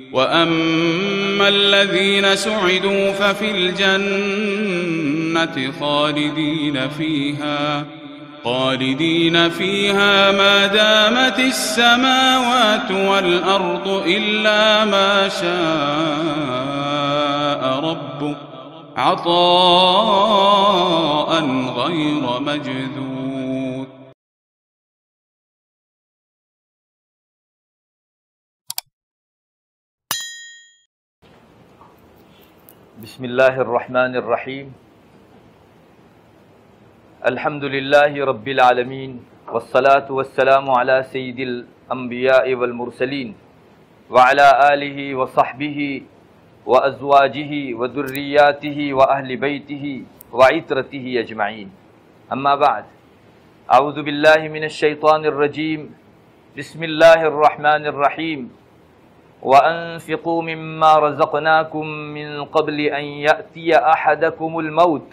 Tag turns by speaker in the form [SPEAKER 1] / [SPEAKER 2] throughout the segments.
[SPEAKER 1] وَأَمَّا الَّذِينَ سُعِدُوا فَفِي الْجَنَّةِ خَالِدِينَ فِيهَا مَا دَامَتِ السَّمَاوَاتُ وَالْأَرْضُ إِلَّا مَا شَاءَ رَبُّكَ عَطَاءً غَيْرَ مَجْذُوذٍ.
[SPEAKER 2] بسم اللہ الرحمن الرحیم. الحمد للہ رب العالمین والصلاة والسلام علی سید الانبیاء والمرسلین وعلی آلہ وصحبہ وازواجہ وذریاتہ واہل بیتہ وعترتہ اجمعین. اما بعد، اعوذ باللہ من الشیطان الرجیم. بسم اللہ الرحمن الرحیم. وَأَنفِقُوا مِمَّا رَزَقْنَاكُم مِّن قَبْلِ أَن يَأْتِيَ أَحَدَكُمُ الْمَوْتُ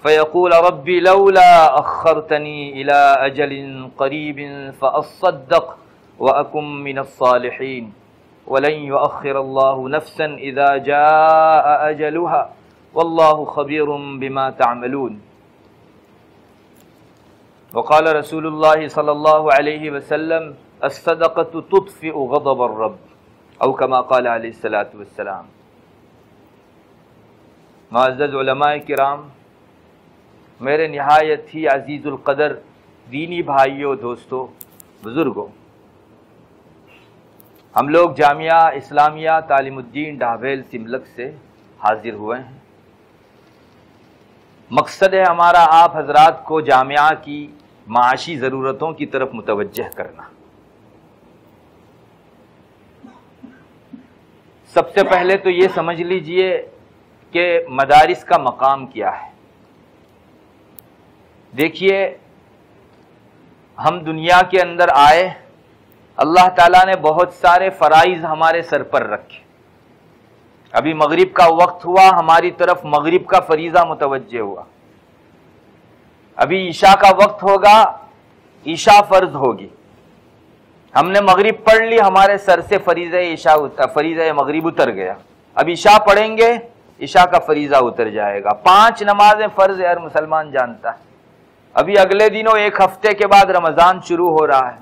[SPEAKER 2] فَيَقُولَ رَبِّ لَوْلَا أَخَّرْتَنِي إِلَىٰ أَجَلٍ قَرِيبٍ فَأَصَّدَّقَ وَأَكُن مِّنَ الصَّالِحِينَ وَلَن يُؤَخِّرَ اللَّهُ نَفْسًا إِذَا جَاءَ أَجَلُهَا وَاللَّهُ خَبِيرٌ بِمَا تَعْمَلُونَ. وقال رسول اللہ صلی اللہ علیہ وسلم: الصدقۃ تطفئ غضب الرب، او کما قال علیہ الصلوۃ والسلام. معزز علماء کرام، میرے نہایت ہی عزیز القدر دینی بھائیوں، دوستوں، بزرگوں، ہم لوگ جامعہ اسلامیہ تعلیم الدین ڈھابیل سملک سے حاضر ہوئے ہیں. مقصد ہے ہمارا آپ حضرات کو جامعہ کی معاشی ضرورتوں کی طرف متوجہ کرنا. سب سے پہلے تو یہ سمجھ لیجئے کہ مدارس کا مقام کیا ہے. دیکھیے، ہم دنیا کے اندر آئے، اللہ تعالیٰ نے بہت سارے فرائض ہمارے سر پر رکھے. ابھی مغرب کا وقت ہوا، ہماری طرف مغرب کا فریضہ متوجہ ہوا. ابھی عشاء کا وقت ہوگا، عشاء فرض ہوگی. ہم نے مغرب پڑھ لی، ہمارے سر سے فریضہ مغرب اتر گیا. اب عشاء پڑھیں گے، عشاء کا فریضہ اتر جائے گا. 5 نمازیں فرض ہر مسلمان جانتا ہے. ابھی اگلے دنوں ایک ہفتے کے بعد رمضان شروع ہو رہا ہے.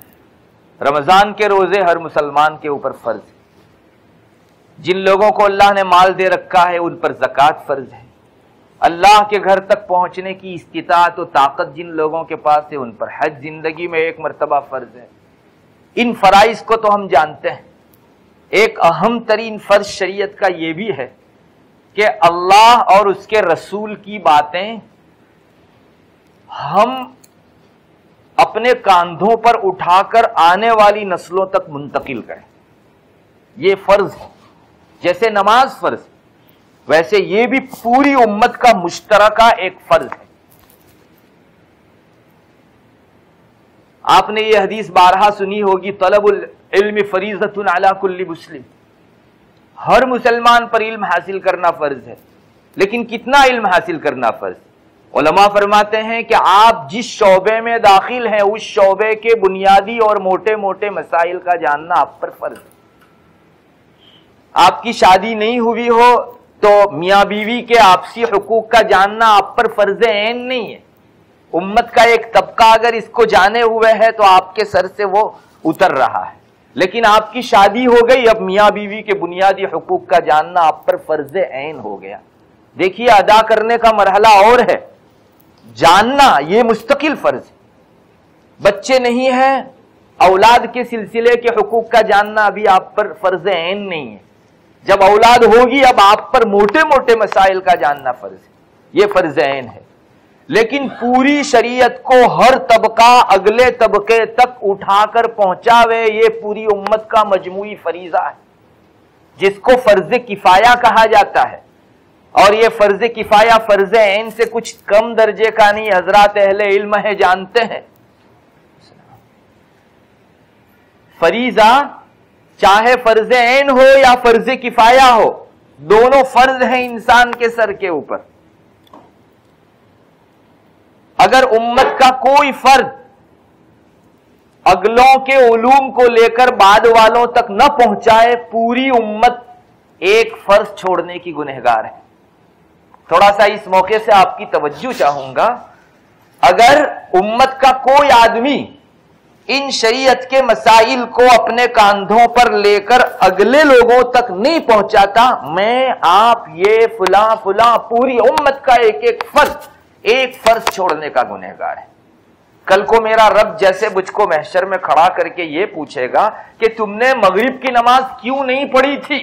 [SPEAKER 2] رمضان کے روزے ہر مسلمان کے اوپر فرض ہے. جن لوگوں کو اللہ نے مال دے رکھا ہے ان پر زکوٰۃ فرض ہے. اللہ کے گھر تک پہنچنے کی استطاعت و طاقت جن لوگوں کے پاس ہے ان پر حج زندگی میں ایک مرتبہ فرض ہے. ان فرائض کو تو ہم جانتے ہیں. ایک اہم ترین فرض شریعت کا یہ بھی ہے کہ اللہ اور اس کے رسول کی باتیں ہم اپنے کاندھوں پر اٹھا کر آنے والی نسلوں تک منتقل کریں. یہ فرض ہے. جیسے نماز فرض، ویسے یہ بھی پوری امت کا مشترکہ ایک فرض ہے. آپ نے یہ حدیث بارہا سنی ہوگی، طلب العلم فریضۃ علی کل مسلم. ہر مسلمان پر علم حاصل کرنا فرض ہے. لیکن کتنا علم حاصل کرنا فرض؟ علماء فرماتے ہیں کہ آپ جس شعبے میں داخل ہیں اس شعبے کے بنیادی اور موٹے موٹے مسائل کا جاننا آپ پر فرض ہے. آپ کی شادی نہیں ہوئی ہو تو میاں بیوی کے آپسی حقوق کا جاننا آپ پر فرض عین نہیں ہے. امت کا ایک طبقہ اگر اس کو جانے ہوئے ہے تو آپ کے سر سے وہ اتر رہا ہے. لیکن آپ کی شادی ہو گئی، اب میاں بیوی کے بنیادی حقوق کا جاننا آپ پر فرض عین ہو گیا. دیکھیے، ادا کرنے کا مرحلہ اور ہے، جاننا یہ مستقل فرض ہے. بچے نہیں ہیں، اولاد کے سلسلے کے حقوق کا جاننا ابھی آپ پر فرض عین نہیں ہے. جب اولاد ہوگی اب آپ پر موٹے موٹے مسائل کا جاننا فرض ہے، یہ فرض عین ہے. لیکن پوری شریعت کو ہر طبقہ اگلے طبقے تک اٹھا کر پہنچاوے، یہ پوری امت کا مجموعی فریضہ ہے جس کو فرض کفایہ کہا جاتا ہے. اور یہ فرض کفایہ فرض عین سے کچھ کم درجے کا نہیں. حضرات اہل علم ہے، جانتے ہیں فریضہ چاہے فرض عین ہو یا فرض کفایہ ہو، دونوں فرض ہیں انسان کے سر کے اوپر. اگر امت کا کوئی فرد اگلوں کے علوم کو لے کر بعد والوں تک نہ پہنچائے، پوری امت ایک فرض چھوڑنے کی گنہگار ہے۔ تھوڑا سا اس موقع سے آپ کی توجہ چاہوں گا، اگر امت کا کوئی آدمی ان شریعت کے مسائل کو اپنے کاندھوں پر لے کر اگلے لوگوں تک نہیں پہنچاتا، میں آپ یہ فلاں فلاں پوری امت کا ایک فرض چھوڑنے کا گنہگار ہے۔ کل کو میرا رب جیسے مجھ کو محشر میں کھڑا کر کے یہ پوچھے گا کہ تم نے مغرب کی نماز کیوں نہیں پڑھی تھی،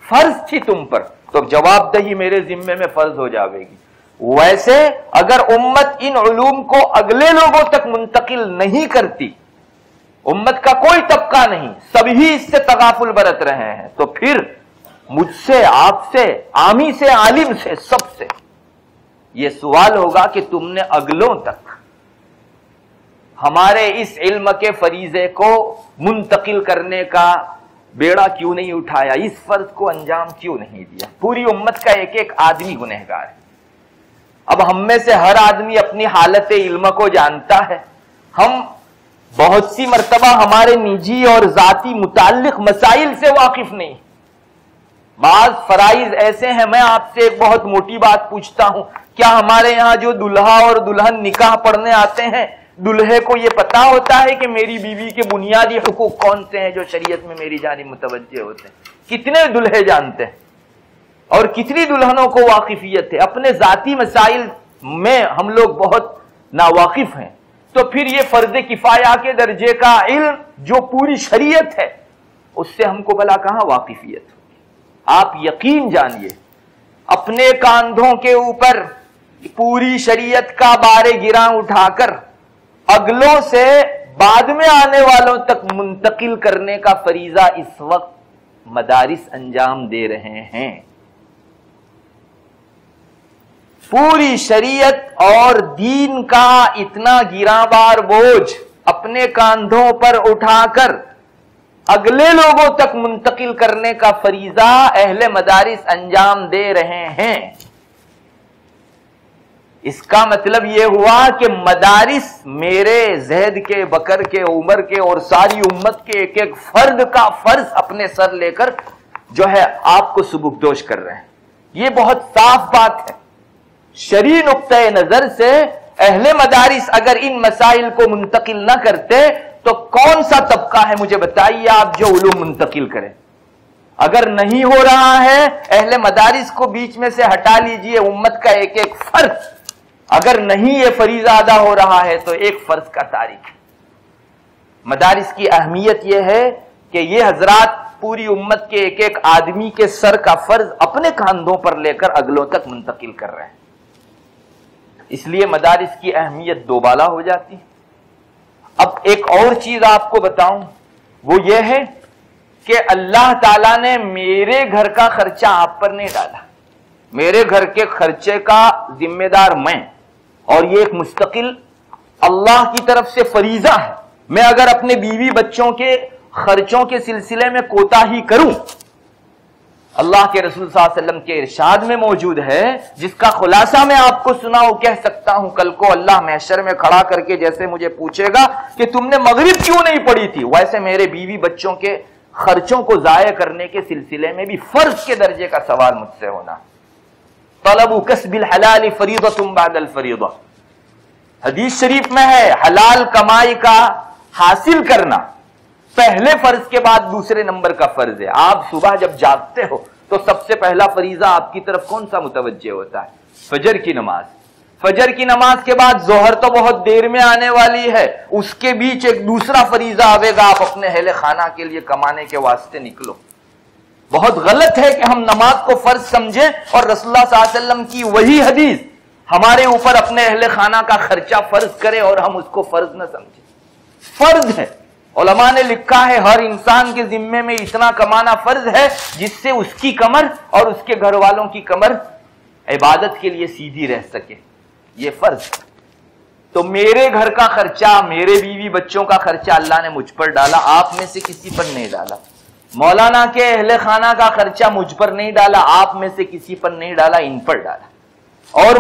[SPEAKER 2] فرض تھی تم پر، تو جواب دہی میرے ذمے میں فرض ہو جاوے گی۔ ویسے اگر امت ان علوم کو اگلے لوگوں تک منتقل نہیں کرتی، امت کا کوئی طبقہ نہیں، سبھی اس سے تغافل برت رہے ہیں، تو پھر مجھ سے، آپ سے، عامی سے، عالم سے، سب سے یہ سوال ہوگا کہ تم نے اگلوں تک ہمارے اس علم کے فریضے کو منتقل کرنے کا بیڑا کیوں نہیں اٹھایا، اس فرض کو انجام کیوں نہیں دیا۔ پوری امت کا ایک آدمی گنہگار ہے۔ اب ہم میں سے ہر آدمی اپنی حالت علم کو جانتا ہے، ہم بہت سی مرتبہ ہمارے نجی اور ذاتی متعلق مسائل سے واقف نہیں۔ بعض فرائض ایسے ہیں، میں آپ سے ایک بہت موٹی بات پوچھتا ہوں، کیا ہمارے یہاں جو دلہا اور دلہن نکاح پڑھنے آتے ہیں، دلہے کو یہ پتا ہوتا ہے کہ میری بیوی کے بنیادی حقوق کون سے ہیں جو شریعت میں میری جانب متوجہ ہوتے ہیں؟ کتنے دلہے جانتے ہیں اور کتنی دلہنوں کو واقفیت ہے؟ اپنے ذاتی مسائل میں ہم لوگ بہت ناواقف ہیں، تو پھر یہ فرض کفایہ کے درجے کا علم جو پوری شریعت ہے، اس سے ہم کو بھلا کہاں واقفیت ہوگی؟ آپ یقین جانیے، اپنے کاندھوں کے اوپر پوری شریعت کا بار گراں اٹھا کر اگلوں سے بعد میں آنے والوں تک منتقل کرنے کا فریضہ اس وقت مدارس انجام دے رہے ہیں۔ پوری شریعت اور دین کا اتنا گراں بار بوجھ اپنے کاندھوں پر اٹھا کر اگلے لوگوں تک منتقل کرنے کا فریضہ اہل مدارس انجام دے رہے ہیں۔ اس کا مطلب یہ ہوا کہ مدارس میرے، زید کے، بکر کے، عمر کے اور ساری امت کے ایک فرد کا فرض اپنے سر لے کر جو ہے آپ کو سبکدوش کر رہے ہیں۔ یہ بہت صاف بات ہے۔ شرعی نقطۂ نظر سے اہل مدارس اگر ان مسائل کو منتقل نہ کرتے تو کون سا طبقہ ہے مجھے بتائیے آپ جو علوم منتقل کرے؟ اگر نہیں ہو رہا ہے، اہل مدارس کو بیچ میں سے ہٹا لیجئے، امت کا ایک فرض اگر نہیں یہ فریضہ ادا ہو رہا ہے تو ایک فرض کا تارک ہے۔ مدارس کی اہمیت یہ ہے کہ یہ حضرات پوری امت کے ایک آدمی کے سر کا فرض اپنے کاندھوں پر لے کر اگلوں تک منتقل کر رہے ہیں۔ اس لیے مدارس کی اہمیت دوبالا ہو جاتی ہے۔ اب ایک اور چیز آپ کو بتاؤں، وہ یہ ہے کہ اللہ تعالیٰ نے میرے گھر کا خرچہ آپ پر نہیں ڈالا، میرے گھر کے خرچے کا ذمہ دار میں، اور یہ ایک مستقل اللہ کی طرف سے فریضہ ہے۔ میں اگر اپنے بیوی بچوں کے خرچوں کے سلسلے میں کوتاہی کروں، اللہ کے رسول صلی اللہ علیہ وسلم کے ارشاد میں موجود ہے، جس کا خلاصہ میں آپ کو سناؤں، کہہ سکتا ہوں کل کو اللہ محشر میں کھڑا کر کے جیسے مجھے پوچھے گا کہ تم نے مغرب کیوں نہیں پڑھی تھی، ویسے میرے بیوی بچوں کے خرچوں کو ضائع کرنے کے سلسلے میں بھی فرض کے درجے کا سوال مجھ سے ہونا۔ طلب کسب الحلال فریضۃ بعد الفریضہ، حدیث شریف میں ہے حلال کمائی کا حاصل کرنا پہلے فرض کے بعد دوسرے نمبر کا فرض ہے۔ آپ صبح جب جاگتے ہو تو سب سے پہلا فریضہ آپ کی طرف کون سا متوجہ ہوتا ہے؟ فجر کی نماز۔ فجر کی نماز کے بعد ظہر تو بہت دیر میں آنے والی ہے، اس کے بیچ ایک دوسرا فریضہ آئے گا، آپ اپنے اہل خانہ کے لیے کمانے کے واسطے نکلو۔ بہت غلط ہے کہ ہم نماز کو فرض سمجھیں اور رسول اللہ صلی اللہ علیہ وسلم کی وہی حدیث ہمارے اوپر اپنے اہل خانہ کا خرچہ فرض کرے اور ہم اس کو فرض نہ سمجھیں۔ فرض ہے، علماء نے لکھا ہے ہر انسان کے ذمے میں اتنا کمانا فرض ہے جس سے اس کی کمر اور اس کے گھر والوں کی کمر عبادت کے لیے سیدھی رہ سکے، یہ فرض۔ تو میرے گھر کا خرچہ، میرے بیوی بچوں کا خرچہ اللہ نے مجھ پر ڈالا، آپ میں سے کسی پر نہیں ڈالا۔ مولانا کے اہل خانہ کا خرچہ مجھ پر نہیں ڈالا، آپ میں سے کسی پر نہیں ڈالا، ان پر ڈالا۔ اور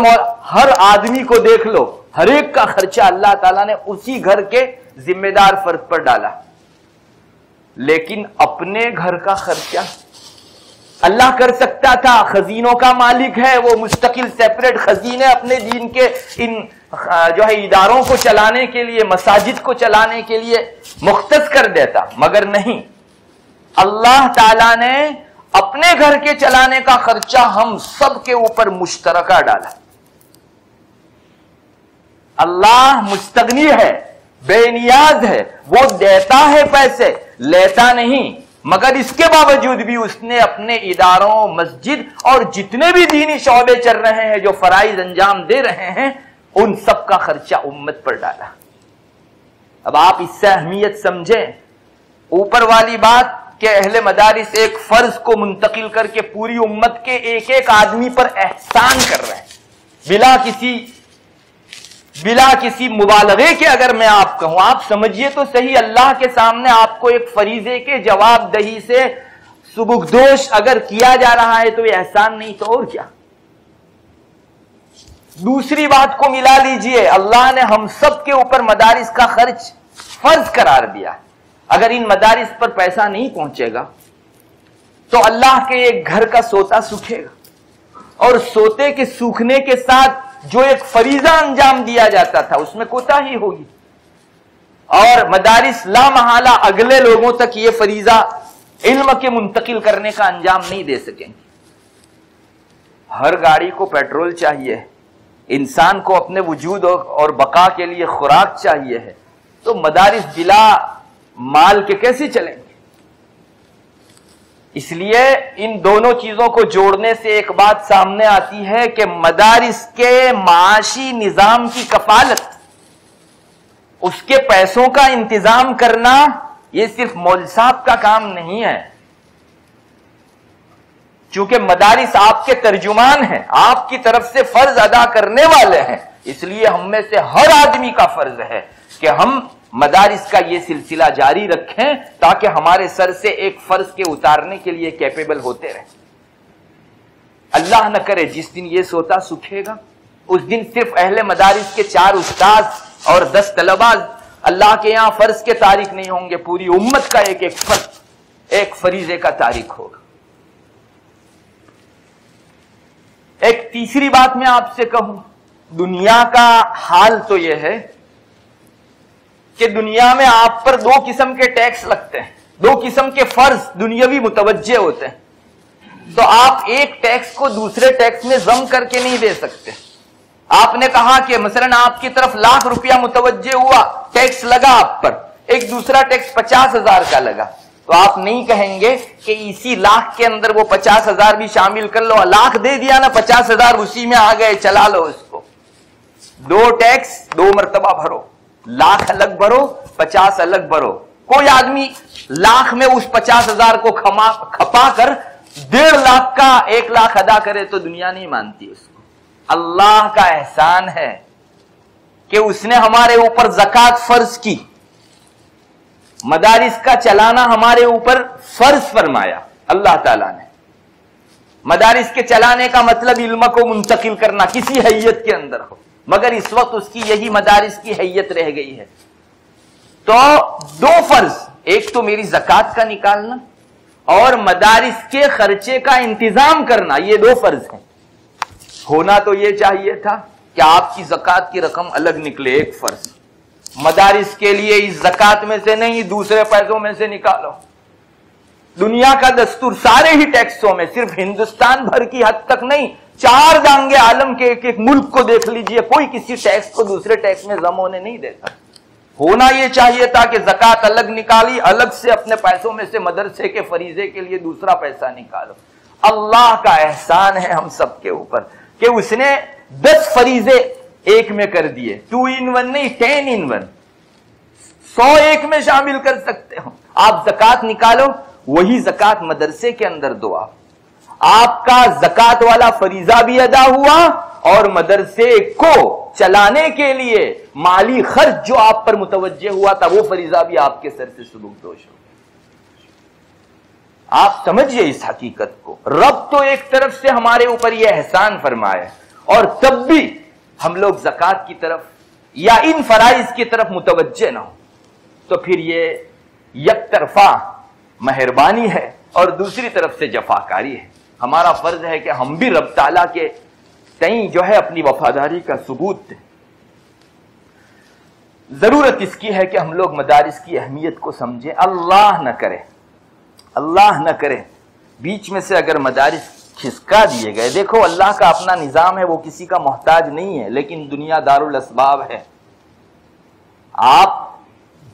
[SPEAKER 2] ہر آدمی کو دیکھ لو، ہر ایک کا خرچہ اللہ تعالیٰ نے اسی گھر کے ذمہ دار فرد پر ڈالا. لیکن اپنے گھر کا خرچہ اللہ کر سکتا تھا. خزینوں کا مالک ہے وہ، مستقل سیپریٹ خزینے اپنے دین کے ان جو ہے اداروں کو چلانے کے لیے، مساجد کو چلانے کے لیے مختص کر دیتا، مگر نہیں. اللہ تعالیٰ نے اپنے گھر کے چلانے کا خرچہ ہم سب کے اوپر مشترکہ ڈالا. اللہ مستغنی ہے، بے نیاز ہے، وہ دیتا ہے پیسے، لیتا نہیں. مگر اس کے باوجود بھی اس نے اپنے اداروں، مسجد اور جتنے بھی دینی شعبے چل رہے ہیں، جو فرائض انجام دے رہے ہیں، ان سب کا خرچہ امت پر ڈالا. اب آپ اس سے اہمیت سمجھیں. اوپر والی بات کہ اہل مدارس ایک فرض کو منتقل کر کے پوری امت کے ایک ایک آدمی پر احسان کر رہے ہیں، بلا کسی مبالغے کے. اگر میں آپ کہوں، آپ سمجھیے تو صحیح، اللہ کے سامنے آپ کو ایک فریضے کے جواب دہی سے سبکدوش اگر کیا جا رہا ہے تو یہ احسان نہیں تو اور کیا. دوسری بات کو ملا لیجئے، اللہ نے ہم سب کے اوپر مدارس کا خرچ فرض قرار دیا. اگر ان مدارس پر پیسہ نہیں پہنچے گا تو اللہ کے ایک گھر کا سوتا سوکھے گا، اور سوتے کے سوکھنے کے ساتھ جو ایک فریضہ انجام دیا جاتا تھا اس میں کوتاہی ہوگی، اور مدارس لا محالہ اگلے لوگوں تک یہ فریضہ علم کے منتقل کرنے کا انجام نہیں دے سکیں گے. ہر گاڑی کو پیٹرول چاہیے، انسان کو اپنے وجود اور بقا کے لیے خوراک چاہیے ہے، تو مدارس بلا مال کے کیسے چلیں گے؟ اس لیے ان دونوں چیزوں کو جوڑنے سے ایک بات سامنے آتی ہے کہ مدارس کے معاشی نظام کی کفالت، اس کے پیسوں کا انتظام کرنا، یہ صرف مول صاحب کا کام نہیں ہے. چونکہ مدارس آپ کے ترجمان ہیں، آپ کی طرف سے فرض ادا کرنے والے ہیں، اس لیے ہم میں سے ہر آدمی کا فرض ہے کہ ہم مدارس کا یہ سلسلہ جاری رکھیں تاکہ ہمارے سر سے ایک فرض کے اتارنے کے لیے کیپیبل ہوتے رہیں. اللہ نہ کرے جس دن یہ سوتا سکھے گا اس دن صرف اہل مدارس کے 4 استاد اور 10 طلبہ اللہ کے یہاں فرض کے تارک نہیں ہوں گے، پوری امت کا ایک ایک فرض، ایک فریضے کا تارک ہوگا. ایک تیسری بات میں آپ سے کہوں، دنیا کا حال تو یہ ہے کہ دنیا میں آپ پر 2 قسم کے ٹیکس لگتے ہیں، 2 قسم کے فرض دنیاوی متوجہ ہوتے ہیں. تو آپ ایک ٹیکس کو دوسرے ٹیکس میں ضم کر کے نہیں دے سکتے. آپ نے کہا کہ مثلا آپ کی طرف ₹1,00,000 متوجہ ہوا، ٹیکس لگا آپ پر، ایک دوسرا ٹیکس 50,000 کا لگا، تو آپ نہیں کہیں گے کہ اسی لاکھ کے اندر وہ 50,000 بھی شامل کر لو، لاکھ دے دیا نا، 50,000 اسی میں آ گئے، چلا لو اس کو. 2 ٹیکس 2 مرتبہ بھرو، لاکھ الگ بھرو، 50 الگ بھرو. کوئی آدمی لاکھ میں اس 50,000 کو کھپا کر 1.5 لاکھ کا 1 لاکھ ادا کرے تو دنیا نہیں مانتی اس کو. اللہ کا احسان ہے کہ اس نے ہمارے اوپر زکوٰۃ فرض کی، مدارس کا چلانا ہمارے اوپر فرض فرمایا. اللہ تعالیٰ نے مدارس کے چلانے کا مطلب علم کو منتقل کرنا کسی حیت کے اندر ہو، مگر اس وقت اس کی یہی مدارس کی حیت رہ گئی ہے. تو 2 فرض، ایک تو میری زکوٰۃ کا نکالنا اور مدارس کے خرچے کا انتظام کرنا، یہ 2 فرض ہیں. ہونا تو یہ چاہیے تھا کہ آپ کی زکوٰۃ کی رقم الگ نکلے، ایک فرض. مدارس کے لیے اس زکوٰۃ میں سے نہیں، دوسرے پیسوں میں سے نکالو. دنیا کا دستور سارے ہی ٹیکسوں میں، صرف ہندوستان بھر کی حد تک نہیں، 4 دانگے عالم کے ایک ایک ملک کو دیکھ لیجئے، کوئی کسی ٹیکس کو دوسرے ٹیکس میں ضم ہونے نہیں دیتا. ہونا یہ چاہیے تھا کہ زکوٰۃ الگ نکالی، الگ سے اپنے پیسوں میں سے مدرسے کے فریضے کے لیے دوسرا پیسہ نکالو. اللہ کا احسان ہے ہم سب کے اوپر کہ اس نے 10 فریضے ایک میں کر دیے. 2 in 1 نہیں، 10 in 1، 100 ایک میں شامل کر سکتے ہو. آپ زکوٰۃ نکالو، وہی زکوٰۃ مدرسے کے اندر دو. آپ کا زکوٰۃ والا فریضہ بھی ادا ہوا اور مدرسے کو چلانے کے لیے مالی خرچ جو آپ پر متوجہ ہوا تھا وہ فریضہ بھی آپ کے سر سے سبکدوش ہو. آپ سمجھئے اس حقیقت کو. رب تو ایک طرف سے ہمارے اوپر یہ احسان فرمائے اور تب بھی ہم لوگ زکوٰۃ کی طرف یا ان فرائض کی طرف متوجہ نہ ہو، تو پھر یہ یک طرفہ مہربانی ہے اور دوسری طرف سے جفاکاری ہے۔ ہمارا فرض ہے کہ ہم بھی رب تعالیٰ کے تئیں جو ہے اپنی وفاداری کا ثبوت دیں۔ ضرورت اس کی ہے کہ ہم لوگ مدارس کی اہمیت کو سمجھیں۔ اللہ نہ کرے بیچ میں سے اگر مدارس کھسکا دیے گئے، دیکھو اللہ کا اپنا نظام ہے، وہ کسی کا محتاج نہیں ہے، لیکن دنیا دارالاسباب ہے۔ آپ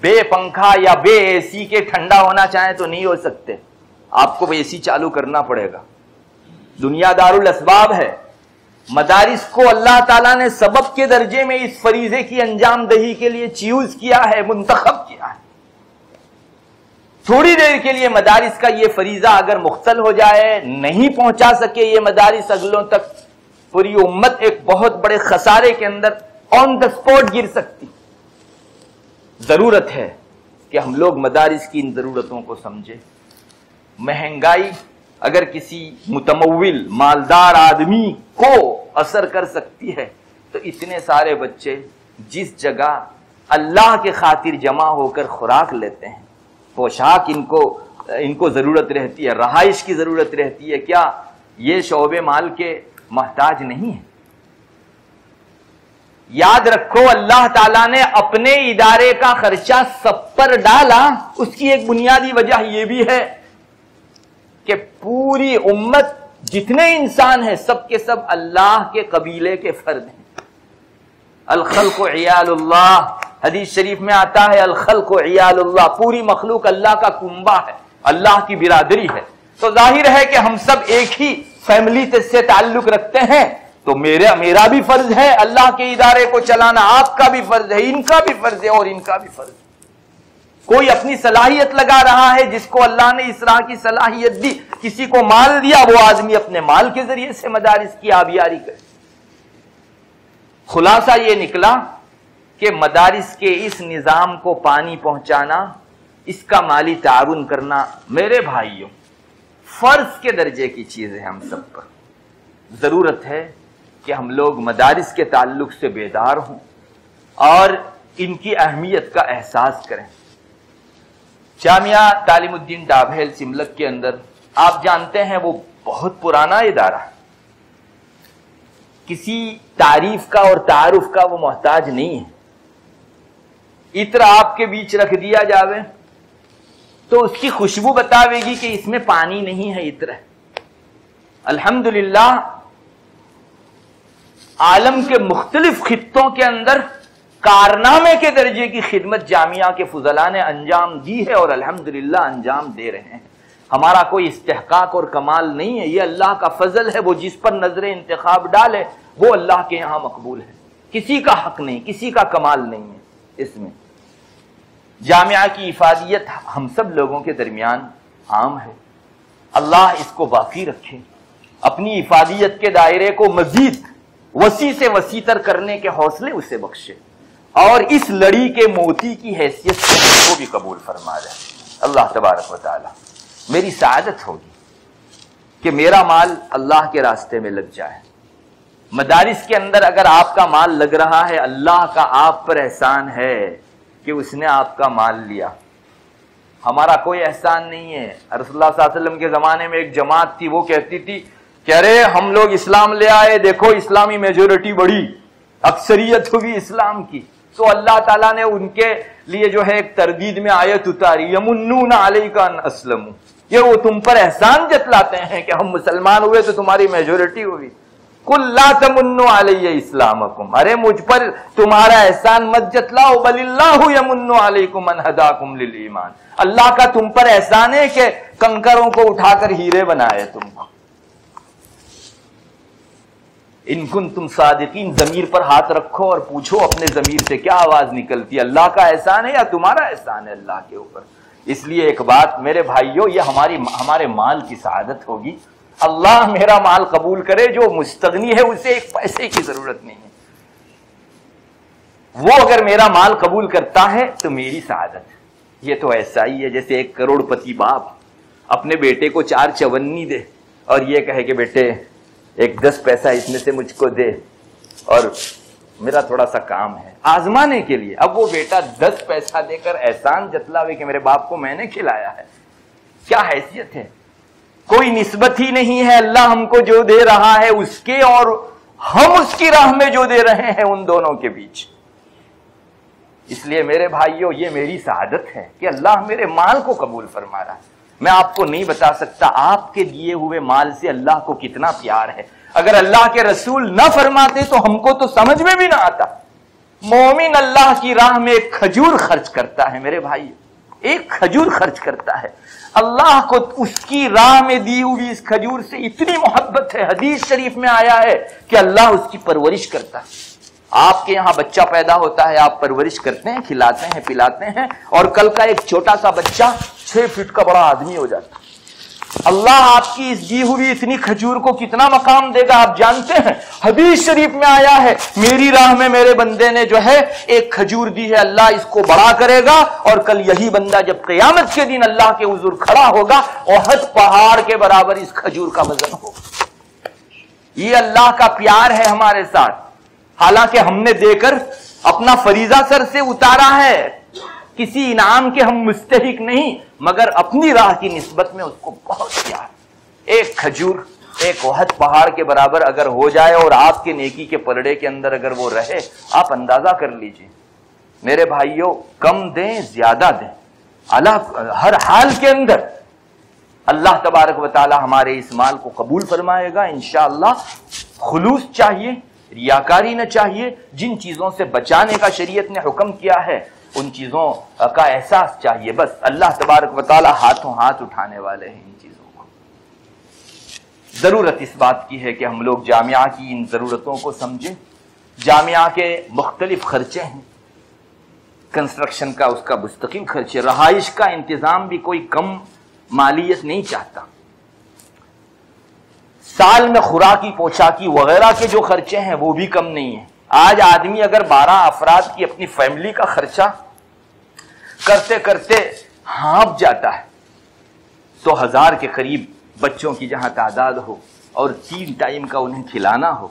[SPEAKER 2] بے پنکھا یا بے اے سی کے ٹھنڈا ہونا چاہیں تو نہیں ہو سکتے، آپ کو اے سی چالو کرنا پڑے گا۔ دنیا دارالاسباب ہے۔ مدارس کو اللہ تعالیٰ نے سبب کے درجے میں اس فریضے کی انجام دہی کے لیے چیوز کیا ہے، منتخب کیا ہے۔ تھوڑی دیر کے لیے مدارس کا یہ فریضہ اگر مختل ہو جائے، نہیں پہنچا سکے یہ مدارس اگلوں تک، پوری امت ایک بہت بڑے خسارے کے اندر آن دا اسپاٹ گر سکتی۔ ضرورت ہے کہ ہم لوگ مدارس کی ان ضرورتوں کو سمجھیں۔ مہنگائی اگر کسی متمول مالدار آدمی کو اثر کر سکتی ہے تو اتنے سارے بچے جس جگہ اللہ کے خاطر جمع ہو کر خوراک لیتے ہیں، پوشاک ان کو ضرورت رہتی ہے، رہائش کی ضرورت رہتی ہے، کیا یہ شعبے مال کے محتاج نہیں ہیں؟ یاد رکھو اللہ تعالیٰ نے اپنے ادارے کا خرچہ سب پر ڈالا، اس کی ایک بنیادی وجہ یہ بھی ہے کہ پوری امت جتنے انسان ہیں سب کے سب اللہ کے قبیلے کے فرد ہیں۔ الخلق عیال اللہ، حدیث شریف میں آتا ہے الخلق عیال اللہ، پوری مخلوق اللہ کا کنبہ ہے، اللہ کی برادری ہے۔ تو ظاہر ہے کہ ہم سب ایک ہی فیملی سے تعلق رکھتے ہیں، تو میرا بھی فرض ہے اللہ کے ادارے کو چلانا، آپ کا بھی فرض ہے، ان کا بھی فرض ہے اور ان کا بھی فرض ہے۔ کوئی اپنی صلاحیت لگا رہا ہے، جس کو اللہ نے اس راہ کی صلاحیت دی، کسی کو مال دیا، وہ آدمی اپنے مال کے ذریعے سے مدارس کی آبیاری کرے۔ خلاصہ یہ نکلا کہ مدارس کے اس نظام کو پانی پہنچانا، اس کا مالی تعاون کرنا، میرے بھائیوں فرض کے درجے کی چیز ہے ہم سب پر۔ ضرورت ہے کہ ہم لوگ مدارس کے تعلق سے بیدار ہوں اور ان کی اہمیت کا احساس کریں۔ جامعہ تعلیم الدین ڈابھیل سملک کے اندر آپ جانتے ہیں وہ بہت پرانا ادارہ ہے، کسی تعریف کا اور تعارف کا وہ محتاج نہیں ہے۔ عطر آپ کے بیچ رکھ دیا جاوے تو اس کی خوشبو بتاوے گی کہ اس میں پانی نہیں ہے، عطر ہے۔ الحمدللہ عالم کے مختلف خطوں کے اندر کارنامے کے درجے کی خدمت جامعہ کے فضلاء نے انجام دی ہے اور الحمدللہ انجام دے رہے ہیں۔ ہمارا کوئی استحقاق اور کمال نہیں ہے، یہ اللہ کا فضل ہے۔ وہ جس پر نظر انتخاب ڈالے وہ اللہ کے یہاں مقبول ہے، کسی کا حق نہیں، کسی کا کمال نہیں ہے اس میں۔ جامعہ کی افادیت ہم سب لوگوں کے درمیان عام ہے، اللہ اس کو باقی رکھے، اپنی افادیت کے دائرے کو مزید وسیع سے وسیع تر کرنے کے حوصلے اسے بخشے، اور اس لڑی کے موتی کی حیثیت سے ہم کو بھی قبول فرما دے۔ اللہ تبارک و تعالی میری سعادت ہوگی کہ میرا مال اللہ کے راستے میں لگ جائے۔ مدارس کے اندر اگر آپ کا مال لگ رہا ہے، اللہ کا آپ پر احسان ہے کہ اس نے آپ کا مال لیا، ہمارا کوئی احسان نہیں ہے۔ رسول اللہ صلی اللہ علیہ وسلم کے زمانے میں ایک جماعت تھی، وہ کہتی تھی کہ ارے ہم لوگ اسلام لے آئے، دیکھو اسلامی میجورٹی بڑھی، اکثریت ہوئی اسلام کی۔ تو اللہ تعالیٰ نے ان کے لیے جو ہے ایک تردید میں آیت اتاری، یمنون علیک ان اسلموا، یہ وہ تم پر احسان جتلاتے ہیں کہ ہم مسلمان ہوئے تو تمہاری میجورٹی ہوئی۔ قل لا تمنوا علی اسلامکم، ارے مجھ پر تمہارا احسان مت جتلاؤ، بل اللہ یمن علیکم ان ہداکم للایمان، اللہ کا تم پر احسان ہے کہ کنکروں کو اٹھا کر ہیرے بنائے تم کو۔ ان کنتم صادقین، ضمیر پر ہاتھ رکھو اور پوچھو اپنے ضمیر سے کیا آواز نکلتی ہے، اللہ کا احسان ہے یا تمہارا احسان ہے اللہ کے اوپر؟ اس لیے ایک بات میرے بھائیوں، یہ ہمارے مال کی سعادت ہوگی۔ اللہ میرا مال قبول کرے، جو مستغنی ہے اسے ایک پیسے کی ضرورت نہیں ہے، وہ اگر میرا مال قبول کرتا ہے تو میری سعادت ہے۔ یہ تو ایسا ہی ہے جیسے ایک کروڑ پتی باپ اپنے بیٹے کو 4 چونی دے اور یہ کہے کہ بیٹے ایک 10 پیسہ اس میں سے مجھ کو دے، اور میرا تھوڑا سا کام ہے آزمانے کے لیے. اب وہ بیٹا 10 پیسہ دے کر احسان جتلاوے کہ میرے باپ کو میں نے کھلایا ہے. کیا حیثیت ہے؟ کوئی نسبت ہی نہیں ہے اللہ ہم کو جو دے رہا ہے اس کے اور ہم اس کی راہ میں جو دے رہے ہیں ان دونوں کے بیچ. اس لیے میرے بھائیوں یہ میری سعادت ہے کہ اللہ میرے مال کو قبول فرما رہا ہے. میں آپ کو نہیں بتا سکتا آپ کے دیے ہوئے مال سے اللہ کو کتنا پیار ہے. اگر اللہ کے رسول نہ فرماتے تو ہم کو تو سمجھ میں بھی نہ آتا. مومن اللہ کی راہ میں ایک کھجور خرچ کرتا ہے میرے بھائی, ایک کھجور خرچ کرتا ہے. اللہ کو اس کی راہ میں دی ہوئی اس کھجور سے اتنی محبت ہے. حدیث شریف میں آیا ہے کہ اللہ اس کی پرورش کرتا ہے. آپ کے یہاں بچہ پیدا ہوتا ہے, آپ پرورش کرتے ہیں, کھلاتے ہیں, پلاتے ہیں, اور کل کا ایک چھوٹا سا بچہ 6 فٹ کا بڑا آدمی ہو جاتا ہے. اللہ آپ کی اس دی ہوئی اتنی کھجور کو کتنا مقام دے گا آپ جانتے ہیں. حدیث شریف میں آیا ہے میری راہ میں میرے بندے نے جو ہے ایک کھجور دی ہے, اللہ اس کو بڑا کرے گا, اور کل یہی بندہ جب قیامت کے دن اللہ کے حضور کھڑا ہوگا احد پہاڑ کے برابر اس کھجور کا وزن ہوگا. یہ اللہ کا پیار ہے ہمارے ساتھ. حالانکہ ہم نے دے کر اپنا فریضہ سر سے اتارا ہے, کسی انعام کے ہم مستحق نہیں, مگر اپنی راہ کی نسبت میں اس کو بہت پیار. ایک کھجور ایک احد پہاڑ کے برابر اگر ہو جائے اور آپ کے نیکی کے پلڑے کے اندر اگر وہ رہے, آپ اندازہ کر لیجئے میرے بھائیوں, کم دیں زیادہ دیں, ہر حال کے اندر اللہ تبارک و تعالی ہمارے اس مال کو قبول فرمائے گا انشاءاللہ. خلوص چاہیے, ریاکاری نہ چاہیے. جن چیزوں سے بچانے کا شریعت نے حکم کیا ہے ان چیزوں کا احساس چاہیے. بس اللہ تبارک و تعالی ہاتھوں ہاتھ اٹھانے والے ہیں ان چیزوں کو. ضرورت اس بات کی ہے کہ ہم لوگ جامعہ کی ان ضرورتوں کو سمجھیں. جامعہ کے مختلف خرچے ہیں, کنسٹرکشن کا اس کا مستقل خرچے, رہائش کا انتظام بھی کوئی کم مالیت نہیں چاہتا. سال میں خوراکی پوشاکی وغیرہ کے جو خرچے ہیں وہ بھی کم نہیں ہیں. آج آدمی اگر 12 افراد کی اپنی فیملی کا خرچہ کرتے کرتے ہانپ جاتا ہے تو 1000 کے قریب بچوں کی جہاں تعداد ہو اور 3 ٹائم کا انہیں کھلانا ہو,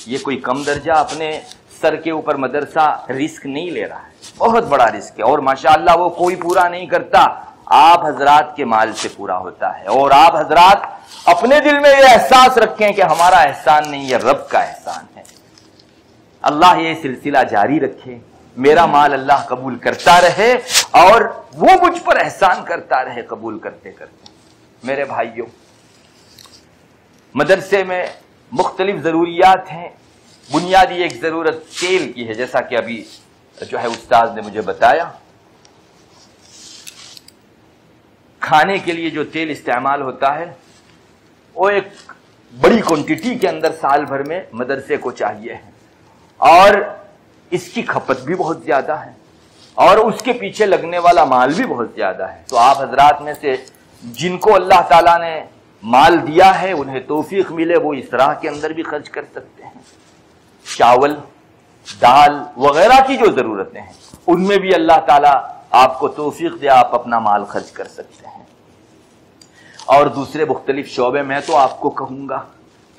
[SPEAKER 2] یہ کوئی کم درجہ اپنے سر کے اوپر مدرسہ رسک نہیں لے رہا ہے. بہت بڑا رسک ہے, اور ماشاءاللہ وہ کوئی پورا نہیں کرتا, آپ حضرات کے مال سے پورا ہوتا ہے. اور آپ حضرات اپنے دل میں یہ احساس رکھیں کہ ہمارا احسان نہیں, یہ رب کا احسان ہے. اللہ یہ سلسلہ جاری رکھے, میرا مال اللہ قبول کرتا رہے اور وہ مجھ پر احسان کرتا رہے قبول کرتے کرتے. میرے بھائیوں, مدرسے میں مختلف ضروریات ہیں. بنیادی ایک ضرورت تیل کی ہے, جیسا کہ ابھی جو ہے استاد نے مجھے بتایا. کھانے کے لیے جو تیل استعمال ہوتا ہے وہ ایک بڑی کوانٹٹی کے اندر سال بھر میں مدرسے کو چاہیے ہے, اور اس کی کھپت بھی بہت زیادہ ہے, اور اس کے پیچھے لگنے والا مال بھی بہت زیادہ ہے. تو آپ حضرات میں سے جن کو اللہ تعالیٰ نے مال دیا ہے انہیں توفیق ملے وہ اس راہ کے اندر بھی خرچ کر سکتے ہیں. چاول دال وغیرہ کی جو ضرورتیں ہیں ان میں بھی اللہ تعالیٰ آپ کو توفیق دے, آپ اپنا مال خرچ کر سکتے ہیں. اور دوسرے مختلف شعبے میں تو آپ کو کہوں گا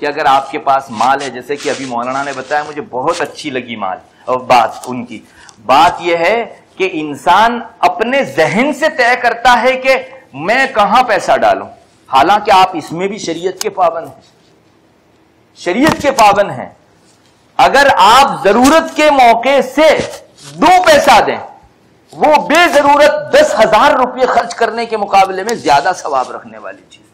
[SPEAKER 2] کہ اگر آپ کے پاس مال ہے, جیسے کہ ابھی مولانا نے بتایا, مجھے بہت اچھی لگی مال اور بات ان کی. بات یہ ہے کہ انسان اپنے ذہن سے طے کرتا ہے کہ میں کہاں پیسہ ڈالوں, حالانکہ آپ اس میں بھی شریعت کے پابند ہیں, شریعت کے پابند ہیں. اگر آپ ضرورت کے موقع سے 2 پیسہ دیں, وہ بے ضرورت 10,000 روپے خرچ کرنے کے مقابلے میں زیادہ ثواب رکھنے والی چیز.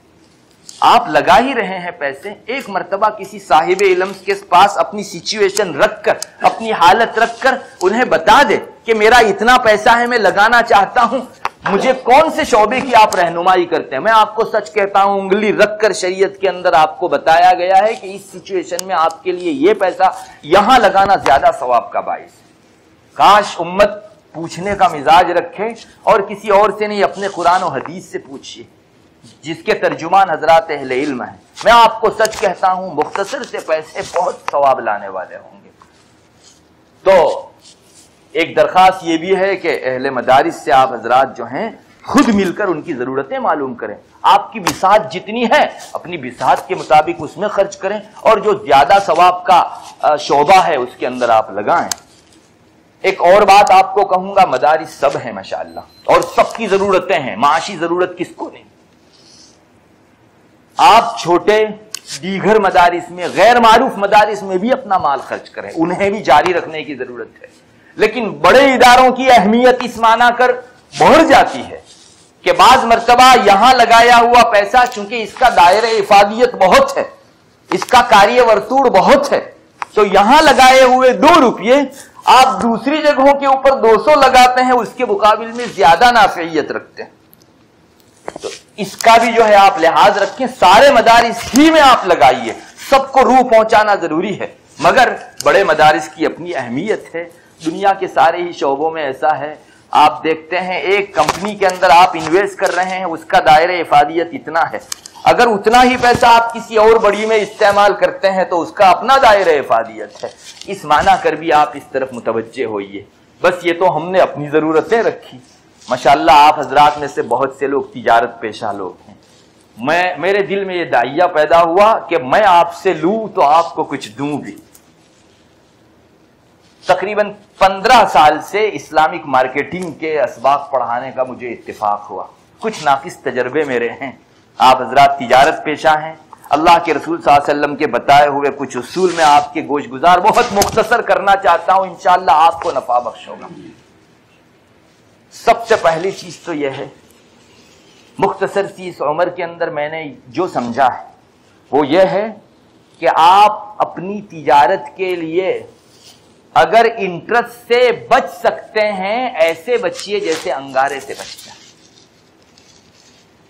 [SPEAKER 2] آپ لگا ہی رہے ہیں پیسے, ایک مرتبہ کسی صاحب علم کے پاس اپنی سچویشن رکھ کر, اپنی حالت رکھ کر انہیں بتا دے کہ میرا اتنا پیسہ ہے, میں لگانا چاہتا ہوں, مجھے کون سے شعبے کی آپ رہنمائی کرتے ہیں. میں آپ کو سچ کہتا ہوں, انگلی رکھ کر شریعت کے اندر آپ کو بتایا گیا ہے کہ اس سچویشن میں آپ کے لیے یہ پیسہ یہاں لگانا زیادہ ثواب کا باعث ہے. کاش امت پوچھنے کا مزاج رکھے, اور کسی اور سے نہیں, اپنے قرآن و حدیث سے پوچھیے جس کے ترجمان حضرات اہل علم ہیں. میں آپ کو سچ کہتا ہوں مختصر سے پیسے بہت ثواب لانے والے ہوں گے. تو ایک درخواست یہ بھی ہے کہ اہل مدارس سے آپ حضرات جو ہیں خود مل کر ان کی ضرورتیں معلوم کریں. آپ کی بساط جتنی ہے اپنی بساط کے مطابق اس میں خرچ کریں، اور جو زیادہ ثواب کا شعبہ ہے اس کے اندر آپ لگائیں. ایک اور بات آپ کو کہوں گا، مدارس سب ہیں ماشاءاللہ، اور سب کی ضرورتیں ہیں، معاشی ضرورت کس کو نہیں. آپ چھوٹے دیگر مدارس میں، غیر معروف مدارس میں بھی اپنا مال خرچ کریں، انہیں بھی جاری رکھنے کی ضرورت ہے. لیکن بڑے اداروں کی اہمیت اس معنی کر بڑھ جاتی ہے کہ بعض مرتبہ یہاں لگایا ہوا پیسہ، چونکہ اس کا دائرہ افادیت بہت ہے، اس کا کاریہ ورتوڑ بہت ہے، تو یہاں لگائے ہوئے 2 روپیے آپ دوسری جگہوں کے اوپر 200 لگاتے ہیں، اس کے مقابل میں زیادہ نافعیت رکھتے ہیں. تو اس کا بھی جو ہے آپ لحاظ رکھیں. سارے مدارس ہی میں آپ لگائیے، سب کو روح پہنچانا ضروری ہے، مگر بڑے مدارس کی اپنی اہمیت ہے. دنیا کے سارے ہی شعبوں میں ایسا ہے. آپ دیکھتے ہیں ایک کمپنی کے اندر آپ انویسٹ کر رہے ہیں، اس کا دائرہ افادیت اتنا ہے، اگر اتنا ہی پیسہ آپ کسی اور بڑی میں استعمال کرتے ہیں تو اس کا اپنا دائرہ افادیت ہے. اس معنی کر بھی آپ اس طرف متوجہ ہوئیے. بس یہ تو ہم نے اپنی ضرورتیں رکھی. ماشاءاللہ آپ حضرات میں سے بہت سے لوگ تجارت پیشہ لوگ ہیں. میرے دل میں یہ داعیہ پیدا ہوا کہ میں آپ سے لوں تو آپ کو کچھ دوں بھی. تقریباً 15 سال سے اسلامک مارکیٹنگ کے اسباق پڑھانے کا مجھے اتفاق ہوا. کچھ ناقص تجربے میرے ہیں. آپ حضرات تجارت پیشہ ہیں. اللہ کے رسول صلی اللہ علیہ وسلم کے بتائے ہوئے کچھ اصول میں آپ کے گوش گزار بہت مختصر کرنا چاہتا ہوں، انشاءاللہ آپ کو نفع بخش ہوگا. سب سے پہلی چیز تو یہ ہے، مختصر سی اس عمر کے اندر میں نے جو سمجھا ہے وہ یہ ہے کہ آپ اپنی تجارت کے لیے اگر انٹرسٹ سے بچ سکتے ہیں، ایسے بچیے جیسے انگارے سے بچتے ہیں.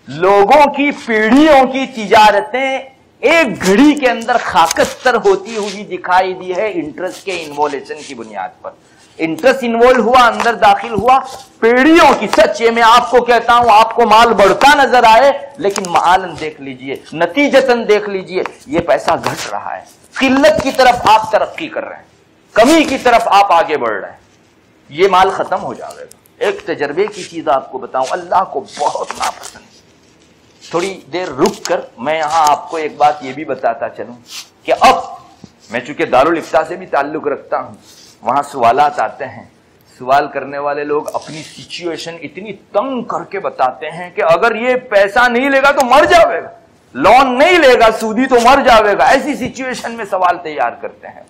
[SPEAKER 2] لوگوں کی پیڑھیوں کی تجارتیں ایک گھڑی کے اندر خاکستر ہوتی ہوئی دکھائی دی ہے انٹرسٹ کے انوولیشن کی بنیاد پر. انٹرسٹ انوالو ہوا، اندر داخل ہوا، پیڑھیوں کی سچ یہ میں آپ کو کہتا ہوں، آپ کو مال بڑھتا نظر آئے لیکن معالن دیکھ لیجئے، نتیجتاً دیکھ لیجئے یہ پیسہ گھٹ رہا ہے. قلت کی طرف آپ ترقی کر رہے ہیں، کمی کی طرف آپ آگے بڑھ رہے ہیں، یہ مال ختم ہو جائے گا. ایک تجربے کی چیز آپ کو بتاؤں، اللہ کو بہت ناپسند. تھوڑی دیر رک کر میں یہاں آپ کو ایک بات یہ بھی بتاتا چلوں کہ اب میں چونکہ دارالافتاء سے بھی تعلق رکھتا ہوں، وہاں سوالات آتے ہیں. سوال کرنے والے لوگ اپنی سچویشن اتنی تنگ کر کے بتاتے ہیں کہ اگر یہ پیسہ نہیں لے گا تو مر جاوے گا، لون نہیں لے گا سودی تو مر جاوے گا. ایسی سچویشن میں سوال تیار کرتے ہیں.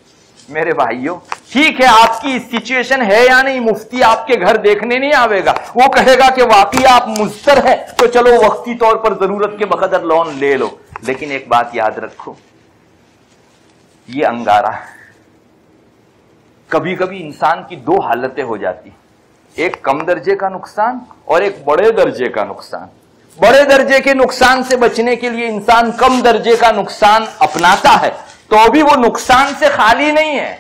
[SPEAKER 2] میرے بھائیوں ٹھیک ہے، آپ کی سچویشن ہے یا نہیں، مفتی آپ کے گھر دیکھنے نہیں آوے گا، وہ کہے گا کہ واقعی آپ مضطر ہیں تو چلو وقتی طور پر ضرورت کے بقدر لون لے لو. لیکن ایک بات یاد رکھو، یہ انگارہ ہے. کبھی کبھی انسان کی 2 حالتیں ہو جاتی، ایک کم درجے کا نقصان اور ایک بڑے درجے کا نقصان. بڑے درجے کے نقصان سے بچنے کے لیے انسان کم درجے کا نقصان اپناتا ہے، تو بھی وہ نقصان سے خالی نہیں ہے.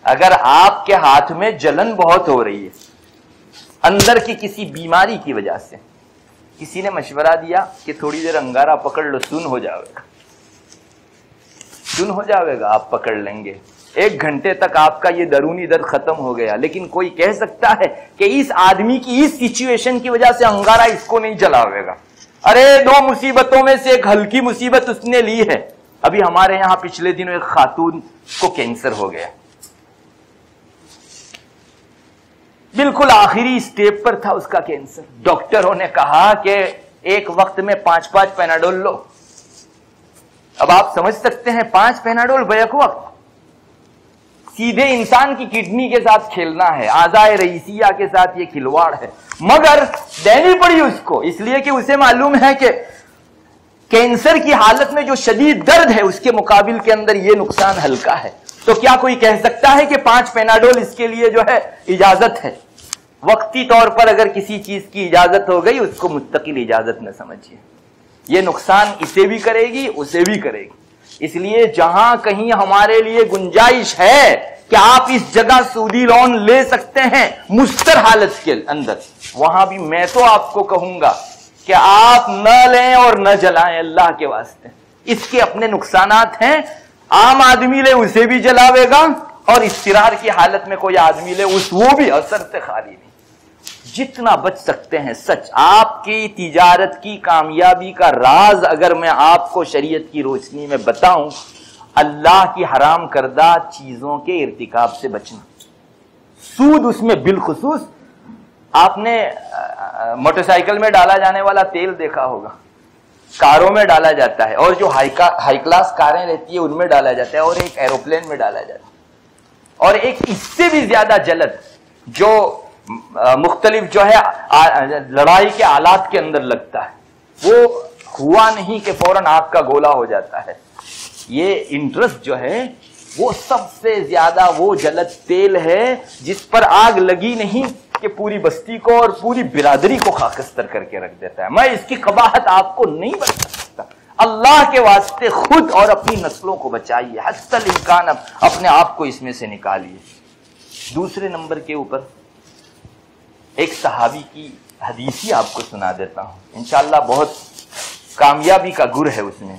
[SPEAKER 2] اگر آپ کے ہاتھ میں جلن بہت ہو رہی ہے اندر کی کسی بیماری کی وجہ سے، کسی نے مشورہ دیا کہ تھوڑی دیر انگارہ پکڑ لو، سن ہو جاوے گا، سن ہو جاوے گا، آپ پکڑ لیں گے، 1 گھنٹے تک آپ کا یہ درونی درد ختم ہو گیا. لیکن کوئی کہہ سکتا ہے کہ اس آدمی کی اس سچویشن کی وجہ سے انگارہ اس کو نہیں جلاوے گا. ارے 2 مصیبتوں میں سے ایک ہلکی مصیبت اس نے لی ہے. ابھی ہمارے یہاں پچھلے دنوں ایک خاتون کو کینسر ہو گیا، بالکل آخری سٹیپ پر تھا اس کا کینسر. ڈاکٹروں نے کہا کہ ایک وقت میں 5 پیناڈول لو. اب آپ سمجھ سکتے ہیں 5 پیناڈول بیک وقت سیدھے انسان کی کڈنی کے ساتھ کھیلنا ہے، اعضائے رئیسیہ کے ساتھ یہ کھلواڑ ہے. مگر دینی پڑی اس کو، اس لیے کہ اسے معلوم ہے کہ کینسر کی حالت میں جو شدید درد ہے اس کے مقابل کے اندر یہ نقصان ہلکا ہے. تو کیا کوئی کہہ سکتا ہے کہ 5 پیناڈول اس کے لیے جو ہے اجازت ہے؟ وقتی طور پر اگر کسی چیز کی اجازت ہو گئی اس کو مستقل اجازت نہ سمجھیے، یہ نقصان اسے بھی کرے گی اسے بھی کرے گی. اس لیے جہاں کہیں ہمارے لیے گنجائش ہے کہ آپ اس جگہ سودی لون لے سکتے ہیں مضطر حالت کے اندر، وہاں بھی میں تو آپ کو کہوں گا کہ آپ نہ لیں اور نہ جلائیں اللہ کے واسطے. اس کے اپنے نقصانات ہیں. عام آدمی لے اسے بھی جلاوے گا، اور اضطرار کی حالت میں کوئی آدمی لے وہ بھی اثر سے خالی نہیں. جتنا بچ سکتے ہیں سچ. آپ کی تجارت کی کامیابی کا راز اگر میں آپ کو شریعت کی روشنی میں بتاؤں، اللہ کی حرام کردہ چیزوں کے ارتکاب سے بچنا. سود اس میں بالخصوص. آپ نے موٹر سائیکل میں ڈالا جانے والا تیل دیکھا ہوگا، کاروں میں ڈالا جاتا ہے، اور جو ہائی کلاس کاریں رہتی ہیں ان میں ڈالا جاتا ہے، اور ایک ایروپلین میں ڈالا جاتا ہے، اور ایک اس سے بھی زیادہ جلد جو مختلف جو ہے لڑائی کے آلات کے اندر لگتا ہے، وہ ہوا نہیں کہ فوراً آگ کا گولا ہو جاتا ہے. یہ انٹرسٹ جو ہے وہ سب سے زیادہ وہ جلد تیل ہے جس پر آگ لگی نہیں کہ پوری بستی کو اور پوری برادری کو خاکستر کر کے رکھ دیتا ہے. میں اس کی قباحت آپ کو نہیں بتا سکتا. اللہ کے واسطے خود اور اپنی نسلوں کو بچائیے، حتی الامکان اپنے آپ کو اس میں سے نکالیے. دوسرے نمبر کے اوپر ایک صحابی کی حدیث ہی آپ کو سنا دیتا ہوں، انشاءاللہ بہت کامیابی کا گر ہے اس میں.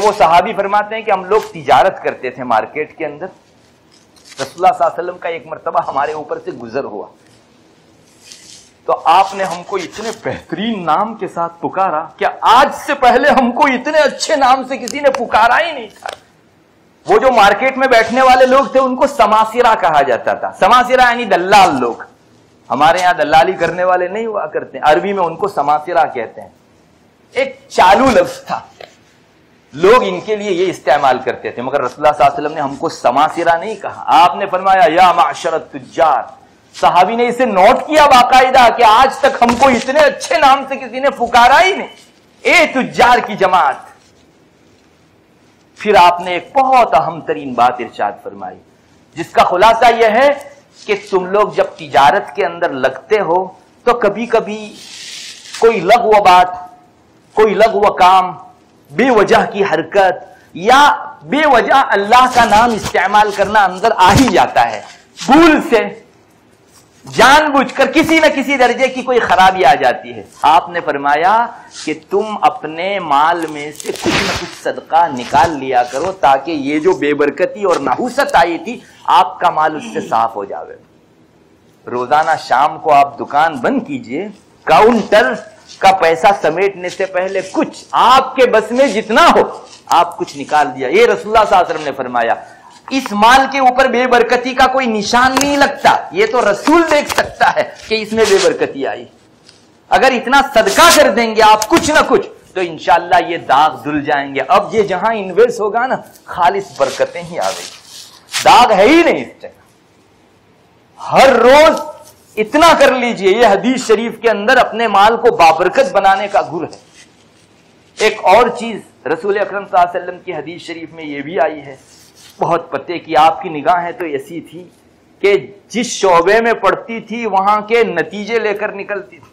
[SPEAKER 2] وہ صحابی فرماتے ہیں کہ ہم لوگ تجارت کرتے تھے مارکیٹ کے اندر. رسول اللہ صلی اللہ علیہ وسلم کا ایک مرتبہ ہمارے اوپر سے گزر ہوا، تو آپ نے ہم کو اتنے بہترین نام کے ساتھ پکارا کہ آج سے پہلے ہم کو اتنے اچھے نام سے کسی نے پکارا ہی نہیں تھا. وہ جو مارکیٹ میں بیٹھنے والے لوگ تھے ان کو سماسرہ کہا جاتا تھا. سماسرہ یعنی دلال لوگ. ہمارے یہاں دلالی کرنے والے نہیں ہوا کرتے، عربی میں ان کو سماسرہ کہتے ہیں. ایک چالو لفظ تھا، لوگ ان کے لیے یہ استعمال کرتے تھے، مگر رسول اللہ صلی اللہ علیہ وسلم نے ہم کو سماسرہ نہیں کہا. آپ نے فرمایا یا معشر التجار. صحابی نے اسے نوٹ کیا باقاعدہ کہ آج تک ہم کو اتنے اچھے نام سے کسی نے پکارا ہی نہیں. اے تجار کی جماعت. پھر آپ نے ایک بہت اہم ترین بات ارشاد فرمائی، جس کا خلاصہ یہ ہے کہ تم لوگ جب تجارت کے اندر لگتے ہو تو کبھی کبھی کوئی لغو بات، کوئی لغو کام، بے وجہ کی حرکت یا بے وجہ اللہ کا نام استعمال کرنا اندر آ ہی جاتا ہے. بھول سے جان بوجھ کر کسی نہ کسی درجے کی کوئی خرابی آ جاتی ہے. آپ نے فرمایا کہ تم اپنے مال میں سے کچھ نہ کچھ صدقہ نکال لیا کرو تاکہ یہ جو بے برکتی اور نحوست آئی تھی آپ کا مال اس سے صاف ہو جاوے. روزانہ شام کو آپ دکان بند کیجئے، کاؤنٹر کا پیسہ سمیٹنے سے پہلے کچھ آپ کے بس میں جتنا ہو آپ کچھ نکال دیا. یہ رسول اللہ صلی اللہ علیہ وسلم نے فرمایا. اس مال کے اوپر بے برکتی کا کوئی نشان نہیں لگتا، یہ تو رسول دیکھ سکتا ہے کہ اس میں بے برکتی آئی. اگر اتنا صدقہ کر دیں گے آپ کچھ نہ کچھ تو انشاءاللہ یہ داغ دھل جائیں گے. اب یہ جہاں انویسٹ ہوگا نا خالص برکتیں ہی آ گئی، داغ ہے ہی نہیں اس جگہ. ہر روز اتنا کر لیجئے. یہ حدیث شریف کے اندر اپنے مال کو بابرکت بنانے کا گر ہے. ایک اور چیز رسول اکرم صلی اللہ علیہ وسلم کی حدیث شریف میں یہ بھی آئی ہے، بہت پتے کی آپ کی نگاہیں تو ایسی تھی کہ جس شعبے میں پڑتی تھی وہاں کے نتیجے لے کر نکلتی تھی.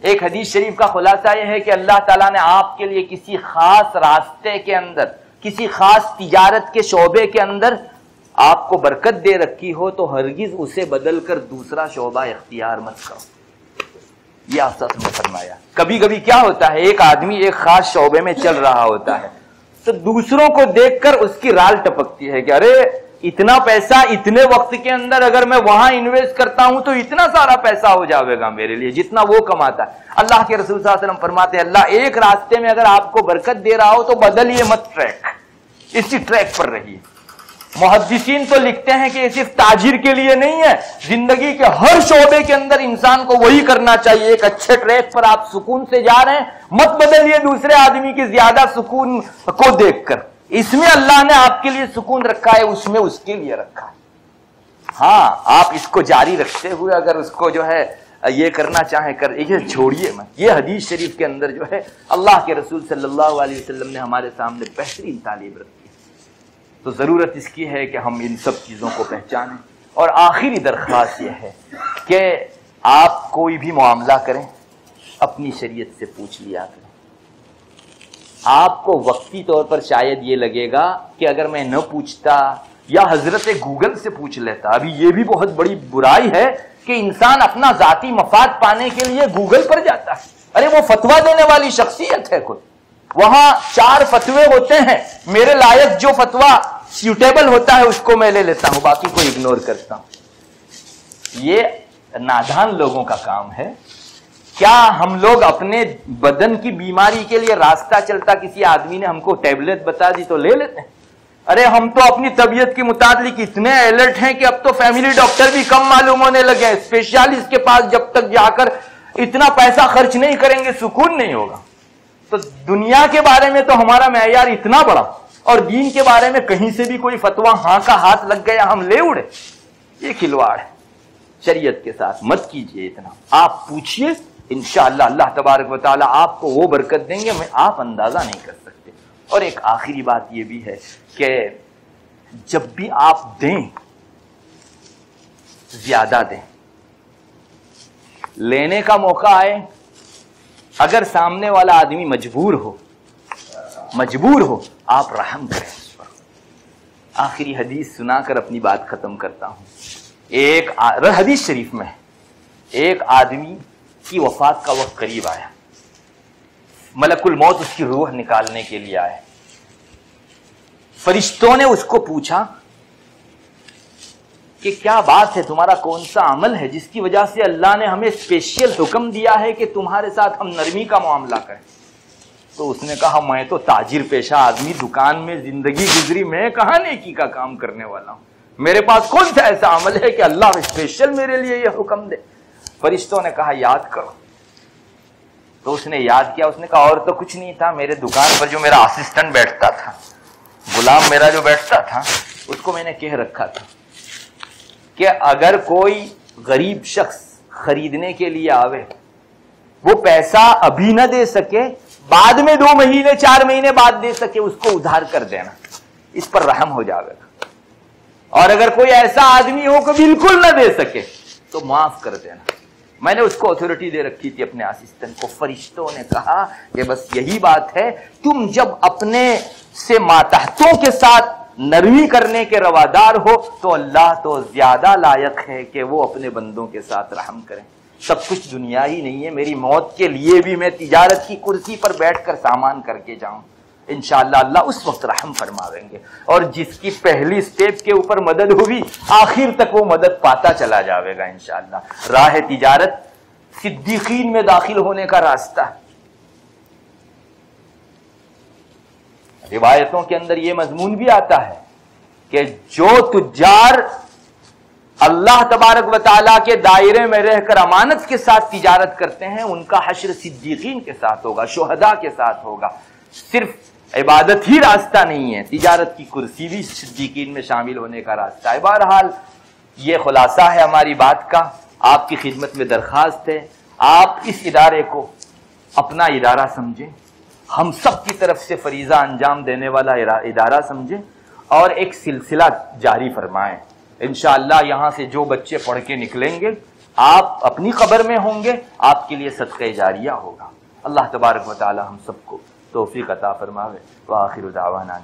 [SPEAKER 2] ایک حدیث شریف کا خلاصہ یہ ہے کہ اللہ تعالیٰ نے آپ کے لیے کسی خاص راستے کے اندر، کسی خاص تجارت کے شعبے کے اندر آپ کو برکت دے رکھی ہو تو ہرگز اسے بدل کر دوسرا شعبہ اختیار مت کرو. یہ آپ نے فرمایا. کبھی کبھی کیا ہوتا ہے، ایک آدمی ایک خاص شعبے میں چل رہا ہوتا ہے تو دوسروں کو دیکھ کر اس کی رال ٹپکتی ہے کہ ارے اتنا پیسہ اتنے وقت کے اندر اگر میں وہاں انویسٹ کرتا ہوں تو اتنا سارا پیسہ ہو جاوے گا میرے لیے جتنا وہ کماتا ہے. اللہ کے رسول صلی اللہ علیہ وسلم فرماتے ہیں اللہ ایک راستے میں اگر آپ کو برکت دے رہا ہو تو بدلیے مت ٹریک، اسی ٹریک پر رہیے. محدثین تو لکھتے ہیں کہ یہ صرف تاجر کے لیے نہیں ہے، زندگی کے ہر شعبے کے اندر انسان کو وہی کرنا چاہیے. ایک اچھے ٹریک پر آپ سکون سے جا رہے ہیں، مت بدلیے دوسرے آدمی کی زیادہ سکون کو دیکھ کر. اس میں اللہ نے آپ کے لیے سکون رکھا ہے، اس میں اس کے لیے رکھا ہے. ہاں آپ اس کو جاری رکھتے ہوئے اگر اس کو جو ہے یہ کرنا چاہیں کر، یہ چھوڑیے مت. یہ حدیث شریف کے اندر جو ہے اللہ کے رسول صلی اللہ علیہ وسلم نے ہمارے سامنے بہترین تعلیم رکھی. تو ضرورت اس کی ہے کہ ہم ان سب چیزوں کو پہچانیں. اور آخری درخواست یہ ہے کہ آپ کوئی بھی معاملہ کریں اپنی شریعت سے پوچھ لیا کریں. آپ کو وقتی طور پر شاید یہ لگے گا کہ اگر میں نہ پوچھتا یا حضرت گوگل سے پوچھ لیتا. ابھی یہ بھی بہت بڑی برائی ہے کہ انسان اپنا ذاتی مفاد پانے کے لیے گوگل پر جاتا ہے. ارے وہ فتویٰ دینے والی شخصیت ہے کوئی، وہاں 4 فتوے ہوتے ہیں، میرے لائق جو فتویٰ سیوٹیبل ہوتا ہے اس کو میں لے لیتا ہوں، باقی کو اگنور کرتا ہوں. یہ نادان لوگوں کا کام ہے. کیا ہم لوگ اپنے بدن کی بیماری کے لیے راستہ چلتا کسی آدمی نے ہم کو ٹیبلٹ بتا دی تو لے لیتے ہیں؟ ارے ہم تو اپنی طبیعت کے متعلق اتنے الرٹ ہیں کہ اب تو فیملی ڈاکٹر بھی کم معلوم ہونے لگے ہیں. اسپیشلسٹ کے پاس جب تک جا کر اتنا پیسہ خرچ نہیں کریں گے سکون نہیں ہوگا. تو دنیا کے بارے میں تو ہمارا معیار اتنا بڑا, اور دین کے بارے میں کہیں سے بھی کوئی فتویٰ ہاں کا ہاتھ لگ گیا ہم لے اڑے. یہ کھلواڑ ہے شریعت کے ساتھ, مت کیجئے اتنا. آپ پوچھئے, انشاءاللہ اللہ تبارک و تعالیٰ آپ کو وہ برکت دیں گے آپ اندازہ نہیں کر سکتے. اور ایک آخری بات یہ بھی ہے کہ جب بھی آپ دیں زیادہ دیں. لینے کا موقع آئے, اگر سامنے والا آدمی مجبور ہو آپ رحم کریں اس پر. آخری حدیث سنا کر اپنی بات ختم کرتا ہوں. ایک حدیث شریف میں ایک آدمی کی وفات کا وقت قریب آیا, ملک الموت اس کی روح نکالنے کے لیے آئے. فرشتوں نے اس کو پوچھا کہ کیا بات ہے, تمہارا کون سا عمل ہے جس کی وجہ سے اللہ نے ہمیں اسپیشل حکم دیا ہے کہ تمہارے ساتھ ہم نرمی کا معاملہ کریں. تو اس نے کہا میں تو تاجر پیشہ آدمی, دکان میں زندگی گزری, میں کہاں نیکی کا کام کرنے والا ہوں, میرے پاس کون سا ایسا عمل ہے کہ اللہ اسپیشل میرے لیے یہ حکم دے. فرشتوں نے کہا یاد کرو. تو اس نے یاد کیا, اس نے کہا اور تو کچھ نہیں تھا, میرے دکان پر جو میرا اسسٹنٹ بیٹھتا تھا, غلام میرا جو بیٹھتا تھا, اس کو میں نے کہہ رکھا تھا کہ اگر کوئی غریب شخص خریدنے کے لیے آوے, وہ پیسہ ابھی نہ دے سکے, بعد میں 2 مہینے 4 مہینے بعد دے سکے, اس کو ادھار کر دینا, اس پر رحم ہو جاوے گا. اور اگر کوئی ایسا آدمی ہو کہ بالکل نہ دے سکے تو معاف کر دینا. میں نے اس کو اتھارٹی دے رکھی تھی اپنے اسسٹنٹ کو. فرشتوں نے کہا کہ بس یہی بات ہے, تم جب اپنے سے ماتحتوں کے ساتھ نرمی کرنے کے روادار ہو تو اللہ تو زیادہ لائق ہے کہ وہ اپنے بندوں کے ساتھ رحم کریں. سب کچھ دنیا ہی نہیں ہے, میری موت کے لیے بھی میں تجارت کی کرسی پر بیٹھ کر سامان کر کے جاؤں, انشاءاللہ اللہ اس وقت رحم فرماویں گے. اور جس کی پہلی سٹیپ کے اوپر مدد ہوئی آخر تک وہ مدد پاتا چلا جاوے گا انشاءاللہ. راہ تجارت صدیقین میں داخل ہونے کا راستہ. روایتوں کے اندر یہ مضمون بھی آتا ہے کہ جو تجار اللہ تبارک و تعالیٰ کے دائرے میں رہ کر امانت کے ساتھ تجارت کرتے ہیں ان کا حشر صدیقین کے ساتھ ہوگا, شہداء کے ساتھ ہوگا. صرف عبادت ہی راستہ نہیں ہے, تجارت کی کرسی بھی صدیقین میں شامل ہونے کا راستہ ہے. بہرحال یہ خلاصہ ہے ہماری بات کا. آپ کی خدمت میں درخواست ہے آپ اس ادارے کو اپنا ادارہ سمجھیں, ہم سب کی طرف سے فریضہ انجام دینے والا ادارہ سمجھیں, اور ایک سلسلہ جاری فرمائیں. انشاءاللہ یہاں سے جو بچے پڑھ کے نکلیں گے آپ اپنی قبر میں ہوں گے, آپ کے لیے صدقہ جاریہ ہوگا. اللہ تبارک و تعالی ہم سب کو توفیق عطا فرماوے. وآخر دعوانا